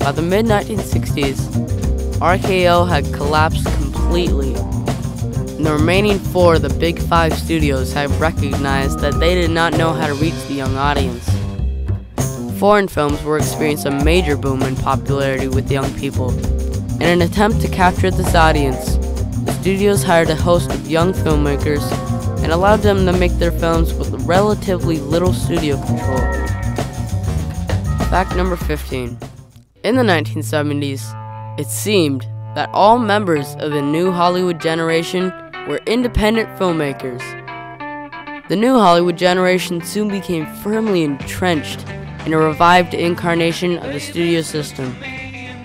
By the mid-1960s, RKO had collapsed completely, and the remaining 4 of the Big 5 studios had recognized that they did not know how to reach the young audience. Foreign films were experiencing a major boom in popularity with young people. In an attempt to capture this audience, the studios hired a host of young filmmakers and allowed them to make their films with relatively little studio control. Fact number 15. In the 1970s, it seemed that all members of the new Hollywood generation were independent filmmakers. The new Hollywood generation soon became firmly entrenched in a revived incarnation of the studio system,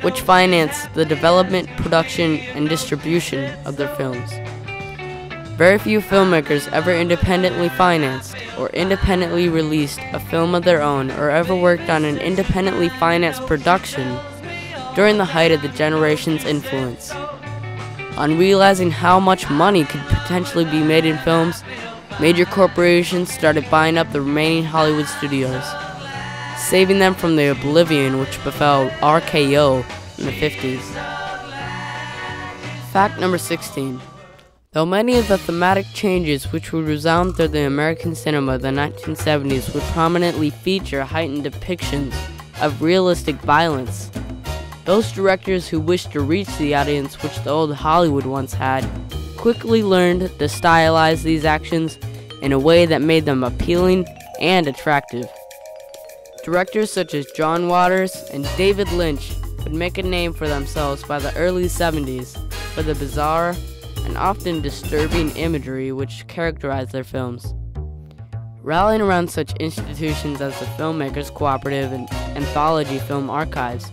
which financed the development, production, and distribution of their films. Very few filmmakers ever independently financed or independently released a film of their own or ever worked on an independently financed production during the height of the generation's influence. On realizing how much money could potentially be made in films, major corporations started buying up the remaining Hollywood studios, saving them from the oblivion which befell RKO in the 50s. Fact number 16. Though many of the thematic changes which would resound through the American cinema of the 1970s would prominently feature heightened depictions of realistic violence, those directors who wished to reach the audience which the old Hollywood once had quickly learned to stylize these actions in a way that made them appealing and attractive. Directors such as John Waters and David Lynch would make a name for themselves by the early 70s for the bizarre and often disturbing imagery which characterized their films. Rallying around such institutions as the Filmmakers Cooperative and Anthology Film Archives,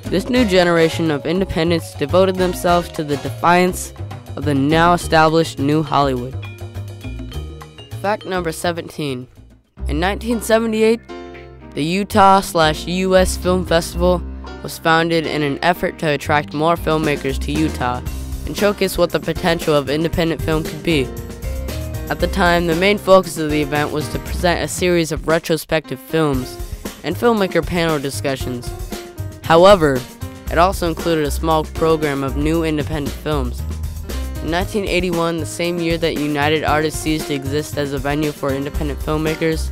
this new generation of independents devoted themselves to the defiance of the now established New Hollywood. Fact number 17. In 1978, the Utah/US Film Festival was founded in an effort to attract more filmmakers to Utah and showcase what the potential of independent film could be. At the time, the main focus of the event was to present a series of retrospective films and filmmaker panel discussions. However, it also included a small program of new independent films. In 1981, the same year that United Artists ceased to exist as a venue for independent filmmakers,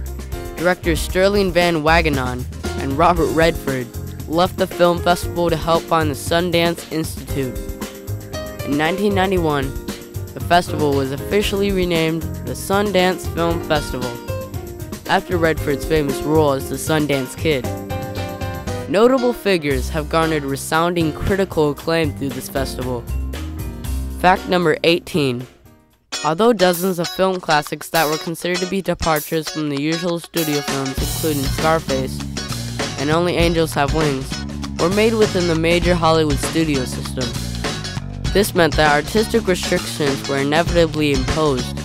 directors Sterling Van Wagenen and Robert Redford left the film festival to help found the Sundance Institute. In 1991, the festival was officially renamed the Sundance Film Festival, after Redford's famous role as the Sundance Kid. Notable figures have garnered resounding critical acclaim through this festival. Fact number 18. Although dozens of film classics that were considered to be departures from the usual studio films, including Scarface and Only Angels Have Wings, were made within the major Hollywood studio system, this meant that artistic restrictions were inevitably imposed.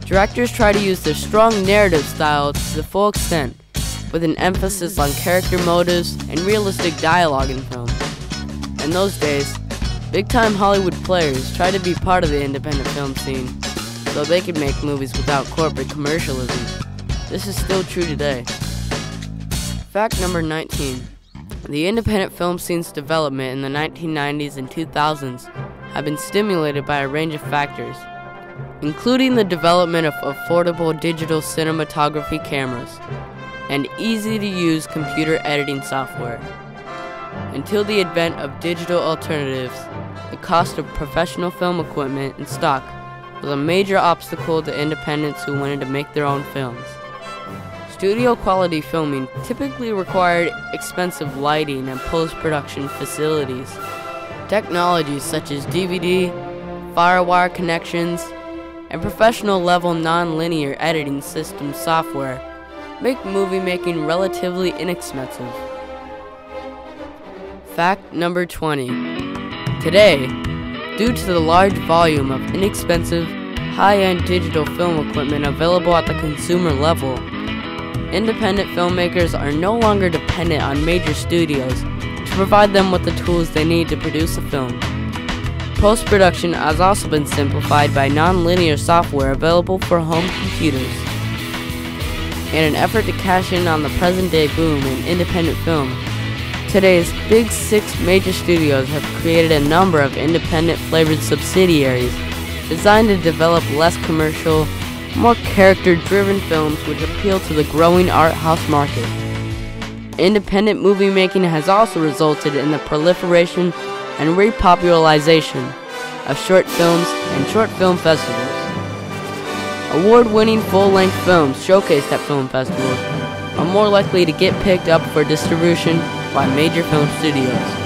Directors try to use their strong narrative style to the full extent, with an emphasis on character motives and realistic dialogue in film. In those days, big-time Hollywood players tried to be part of the independent film scene so they could make movies without corporate commercialism. This is still true today. Fact number 19. The independent film scene's development in the 1990s and 2000s have been stimulated by a range of factors, including the development of affordable digital cinematography cameras and easy-to-use computer editing software. Until the advent of digital alternatives, the cost of professional film equipment and stock was a major obstacle to independents who wanted to make their own films. Studio quality filming typically required expensive lighting and post-production facilities. Technologies such as DVD, firewire connections, and professional-level non-linear editing system software make movie making relatively inexpensive. Fact number 20. Today, due to the large volume of inexpensive, high-end digital film equipment available at the consumer level, independent filmmakers are no longer dependent on major studios to provide them with the tools they need to produce a film. Post-production has also been simplified by non-linear software available for home computers. In an effort to cash in on the present-day boom in independent film, Today's big six major studios have created a number of independent flavored subsidiaries designed to develop less commercial, more character-driven films which appeal to the growing art house market. Independent movie making has also resulted in the proliferation and repopularization of short films and short film festivals. Award-winning full-length films showcased at film festivals are more likely to get picked up for distribution by major film studios.